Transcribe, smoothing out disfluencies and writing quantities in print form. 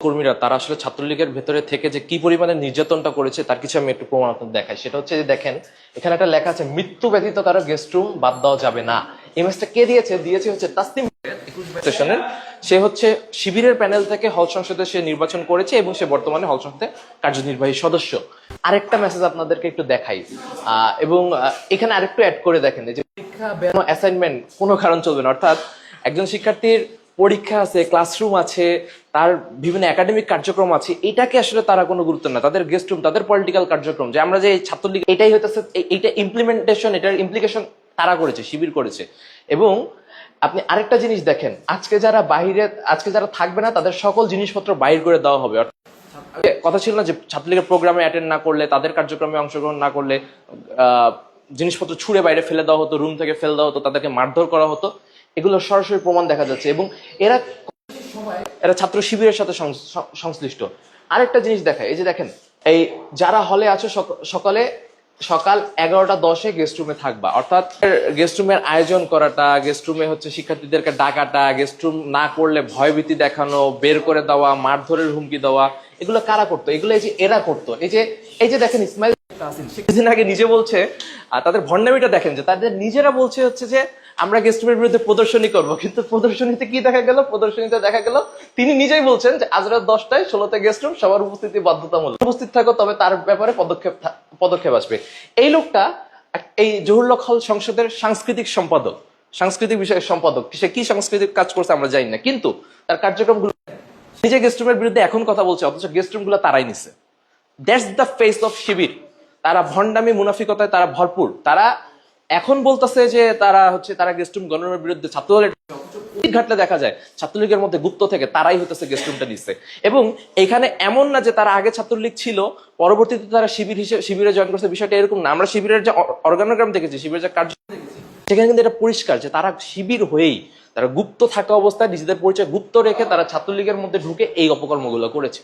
কর্মীরা তারা আসলে ছাত্রলীগের ভেতরে থেকে যে কি পরিমাণে নির্যাতনটা করেছে তার কিছু আমি একটু প্রমাণ আপনাদের দেখাই। সেটা হচ্ছে যে দেখেন, এখানে একটা লেখা আছে, মৃত্যু ব্যতীত কারো গেস্ট রুম বাদ দেওয়া যাবে না। এই মেসেজটা কে দিয়েছে হচ্ছে তাসনিম স্টেশনের। সে হচ্ছে শিবিরের প্যানেল থেকে হল সংসদে সে নির্বাচন করেছে এবং সে বর্তমানে হল সংসদে কার্যনির্বাহী সদস্য। আরেকটা মেসেজ আপনাদেরকে একটু দেখাই, এবং এখানে আরেকটু অ্যাড করে দেখেন যে পরীক্ষা অ্যাসাইনমেন্ট কোনো কারণ চলবে না। অর্থাৎ একজন শিক্ষার্থীর পরীক্ষা আছে, ক্লাসরুম আছে, তার বিভিন্ন একাডেমিক কার্যক্রম আছে, এটাকে আসলে তারা কোনো গুরুত্ব না। তাদের গেস্ট রুম, তাদের পলিটিক্যাল কার্যক্রম, যে আমরা যে ছাত্রলীগ, এটাই হইতেছে, এইটা ইমপ্লিমেন্টেশন, এটার ইমপ্লিকেশন তারা করেছে, শিবির করেছে। এবং আপনি আরেকটা জিনিস দেখেন, আজকে যারা থাকবে না তাদের সকল জিনিসপত্র বাইর করে দেওয়া হবে। কথা ছিল না যে ছাত্রলীগের প্রোগ্রামে অ্যাটেন্ড না করলে, তাদের কার্যক্রমে অংশগ্রহণ না করলে জিনিসপত্র ছুঁড়ে বাইরে ফেলে দেওয়া হতো, রুম থেকে ফেলে দেওয়া হতো, তাদেরকে মারধর করা হতো। এগুলো সরাসরি প্রমাণ দেখা যাচ্ছে এবং এরা ছাত্র শিবিরের সাথে সংশ্লিষ্ট। আরেকটা জিনিস দেখায়, এই যে দেখেন, এই যারা হলে আছে সকাল 11:10 গেস্ট রুমে থাকবা। অর্থাৎ গেস্ট রুমের আয়োজন করাটা, গেস্ট রুমে হচ্ছে শিক্ষার্থীদেরকে ডাকাটা, গেস্ট রুম না করলে ভয়ভীতি দেখানো, বের করে দেওয়া, মারধরের হুমকি দেওয়া, এগুলো কারা করতো? এগুলো এই যে এরা করতো। এই যে দেখেন, ইসমাইল কিছুদিন আগে নিজে বলছে, তাদের ভণ্ডামিটা দেখেন, যে তাদের নিজেরা বলছে হচ্ছে যে আমরা গেস্ট রুমের বিরুদ্ধে প্রদর্শনী করব, কিন্তু প্রদর্শনীতে কি দেখা গেল? প্রদর্শনীতে দেখা গেল তিনি নিজেই বলছেন যে আজ রাত 10টায় 16তে গেস্ট রুম, সবার উপস্থিতি বাধ্যতামূলক, উপস্থিত থাকো, তবে তার ব্যাপারে পদক্ষেপ আসবে। এই লোকটা এই জহুরুল হল সংসদের সাংস্কৃতিক বিষয়ের সম্পাদক। সে কি সাংস্কৃতিক কাজ করছে আমরা জানি না, কিন্তু তার কার্যক্রমগুলো, নিজে গেস্ট রুমের বিরুদ্ধে এখন কথা বলছে, অথচ গেস্ট রুম গুলো তারাই নিছে। দ্যাটস দ্য ফেস অফ শিবির। তারা ভণ্ডামি মুনাফিকতায় তারা ভরপুর। তারা এখন বলতেছে যে তারা গেস্ট রুম গণরুমের বিরুদ্ধে, ছাত্রদলের ঘাটলে দেখা যায় ছাত্রলীগের মধ্যে গুপ্ত থেকে তারাই হতেছে গেস্ট রুমটা নিচ্ছে। এবং এখানে এমন না যে তারা আগে ছাত্রলীগ ছিল, পরবর্তীতে তারা শিবিরে জয়েন করছে, বিষয়টা এরকম না। আমরা শিবিরের যে অর্গানোগ্রাম দেখেছি, শিবিরের যে কার্য দেখেছি, সেখানে কিন্তু এটা পরিষ্কার যে তারা শিবির হয়েই, তারা গুপ্ত থাকা অবস্থায় নিজেদের পরিচয় গুপ্ত রেখে তারা ছাত্রলীগের মধ্যে ঢুকে এই অপকর্মগুলো করেছে।